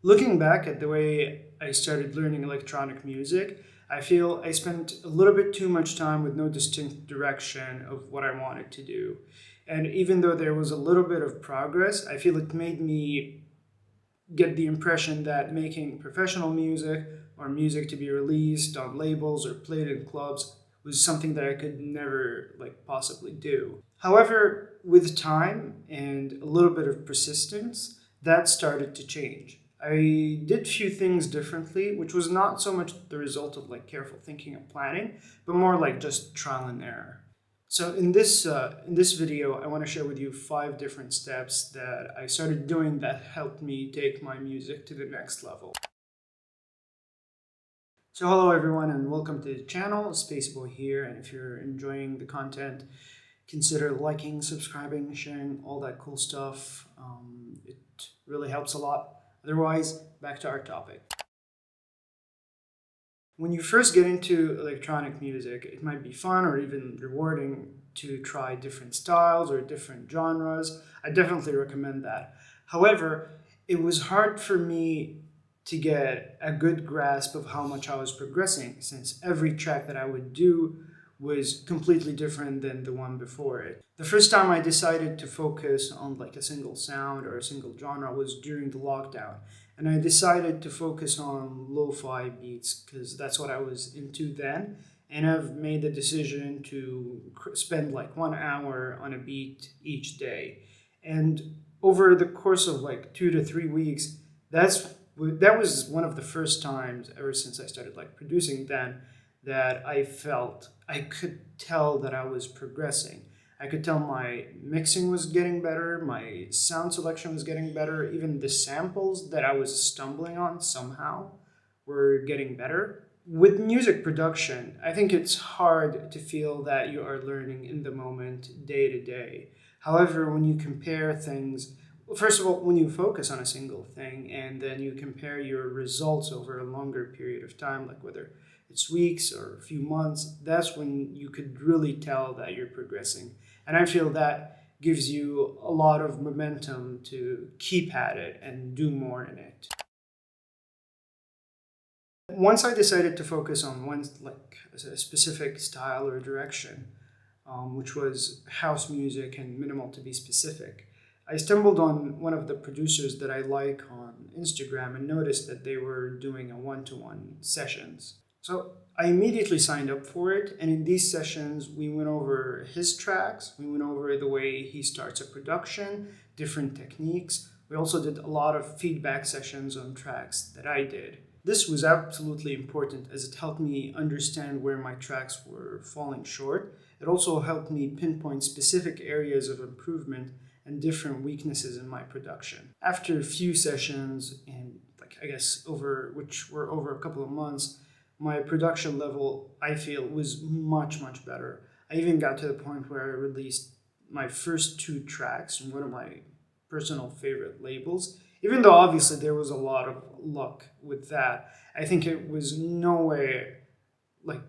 Looking back at the way I started learning electronic music, I feel I spent a little bit too much time with no distinct direction of what I wanted to do. And even though there was a little bit of progress, I feel it made me get the impression that making professional music or music to be released on labels or played in clubs was something that I could never possibly do. However, with time and a little bit of persistence, that started to change. I did few things differently, which was not so much the result of careful thinking and planning, but more like just trial and error. So in this video, I want to share with you 5 different steps that I started doing that helped me take my music to the next level. So hello everyone and welcome to the channel, spceboi here, and if you're enjoying the content, consider liking, subscribing, sharing, all that cool stuff. It really helps a lot. Otherwise, back to our topic. When you first get into electronic music, it might be fun or even rewarding to try different styles or different genres. I definitely recommend that. However, it was hard for me to get a good grasp of how much I was progressing, since every track that I would do was completely different than the one before it. The first time I decided to focus on a single sound or a single genre was during the lockdown. And I decided to focus on lo-fi beats because that's what I was into then. And I've made the decision to spend 1 hour on a beat each day. And over the course of 2 to 3 weeks, that was one of the first times ever since I started producing then that I felt I could tell that I was progressing. I could tell my mixing was getting better, my sound selection was getting better, even the samples that I was stumbling on somehow were getting better. With music production, I think it's hard to feel that you are learning in the moment, day to day. However, when you compare things, first of all, when you focus on a single thing and then you compare your results over a longer period of time, whether it's weeks or a few months, that's when you could really tell that you're progressing. And I feel that gives you a lot of momentum to keep at it and do more in it. Once I decided to focus on a specific style or direction, which was house music and minimal to be specific, I stumbled on one of the producers that I like on Instagram and noticed that they were doing a one-to-one sessions. So I immediately signed up for it, and in these sessions we went over his tracks, we went over the way he starts a production, different techniques. We also did a lot of feedback sessions on tracks that I did. This was absolutely important as it helped me understand where my tracks were falling short. It also helped me pinpoint specific areas of improvement and different weaknesses in my production. After a few sessions, and which were over a couple of months, my production level, I feel, was much, much better. I even got to the point where I released my first 2 tracks from one of my personal favorite labels. Even though obviously there was a lot of luck with that, I think it was no way the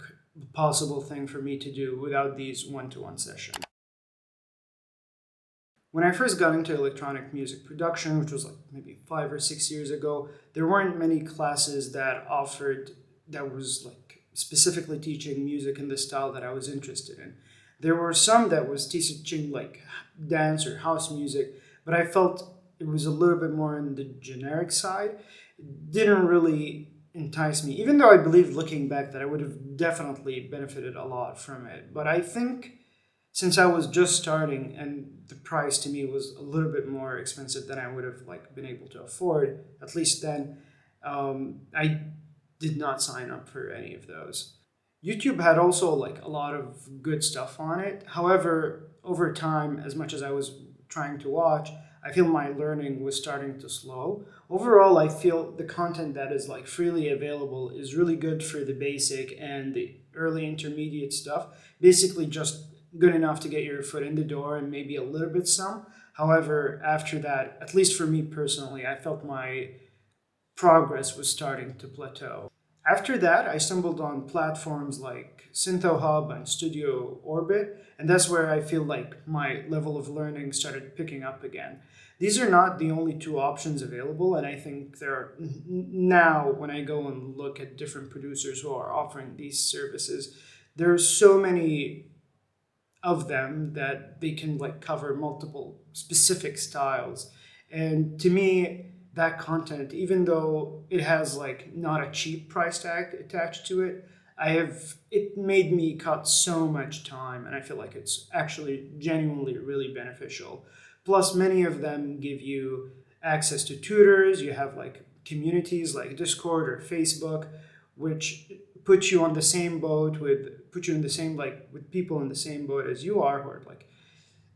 possible thing for me to do without these one-to-one sessions. When I first got into electronic music production, which was maybe 5 or 6 years ago, there weren't many classes that was specifically teaching music in the style that I was interested in. There were some that was teaching dance or house music, but I felt it was a little bit more on the generic side. It didn't really entice me, even though I believe looking back that I would have definitely benefited a lot from it. But I think since I was just starting and the price to me was a little bit more expensive than I would have been able to afford, at least then, I did not sign up for any of those. YouTube had also a lot of good stuff on it. However, over time, as much as I was trying to watch, I feel my learning was starting to slow. Overall, I feel the content that is freely available is really good for the basic and the early intermediate stuff. Basically just good enough to get your foot in the door and maybe a little bit some. However, after that, at least for me personally, I felt my progress was starting to plateau. After that, I stumbled on platforms like SynthoHub and Studio Orbit, and that's where I feel my level of learning started picking up again. These are not the only two options available, and I think there are now, when I go and look at different producers who are offering these services, there are so many of them that they can like cover multiple specific styles. And to me, that content, even though it has like not a cheap price tag attached to it, it made me cut so much time, and I feel like it's actually genuinely really beneficial. Plus, many of them give you access to tutors. You have like communities like Discord or Facebook, which put you in the same like with people in the same boat as you are, who are like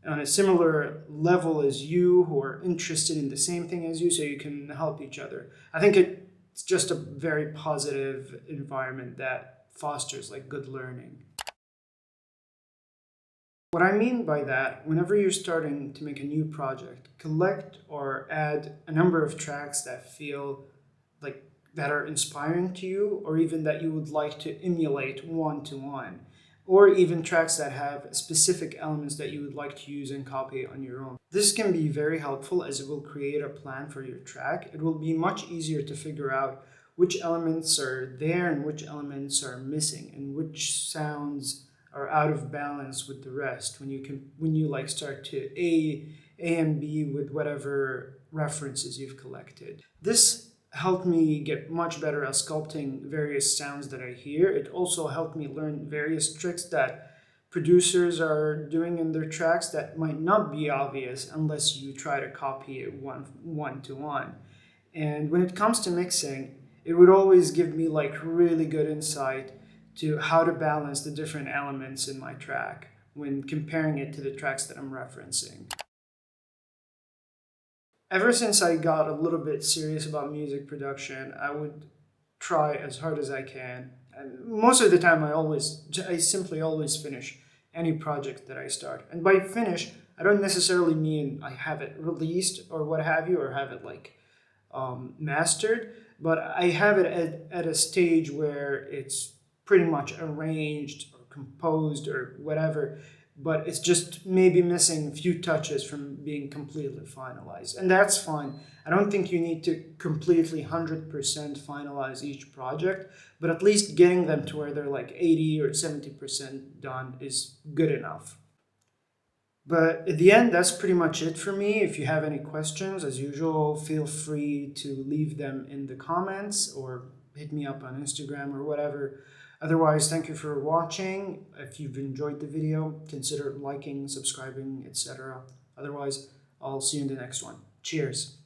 on a similar level as you, who are interested in the same thing as you, so you can help each other. I think it's just a very positive environment that fosters like good learning. What I mean by that, whenever you're starting to make a new project, collect or add a number of tracks that feel like that are inspiring to you, or even that you would like to emulate one to one, or even tracks that have specific elements that you would like to use and copy on your own. This can be very helpful as it will create a plan for your track. It will be much easier to figure out which elements are there and which elements are missing, and which sounds are out of balance with the rest when you like start to A and B with whatever references you've collected. This helped me get much better at sculpting various sounds that I hear. It also helped me learn various tricks that producers are doing in their tracks that might not be obvious unless you try to copy it one to one. And when it comes to mixing, it would always give me like really good insight to how to balance the different elements in my track when comparing it to the tracks that I'm referencing. Ever since I got a little bit serious about music production, I would try as hard as I can. And most of the time, I simply always finish any project that I start. And by finish, I don't necessarily mean I have it released or what have you, or have it like mastered, but I have it at a stage where it's pretty much arranged or composed or whatever, but it's just maybe missing a few touches from being completely finalized. And that's fine. I don't think you need to completely 100% finalize each project, but at least getting them to where they're like 80 or 70% done is good enough. But at the end, that's pretty much it for me. If you have any questions, as usual, feel free to leave them in the comments or hit me up on Instagram or whatever. Otherwise, thank you for watching. If you've enjoyed the video, consider liking, subscribing, etc. Otherwise, I'll see you in the next one. Cheers.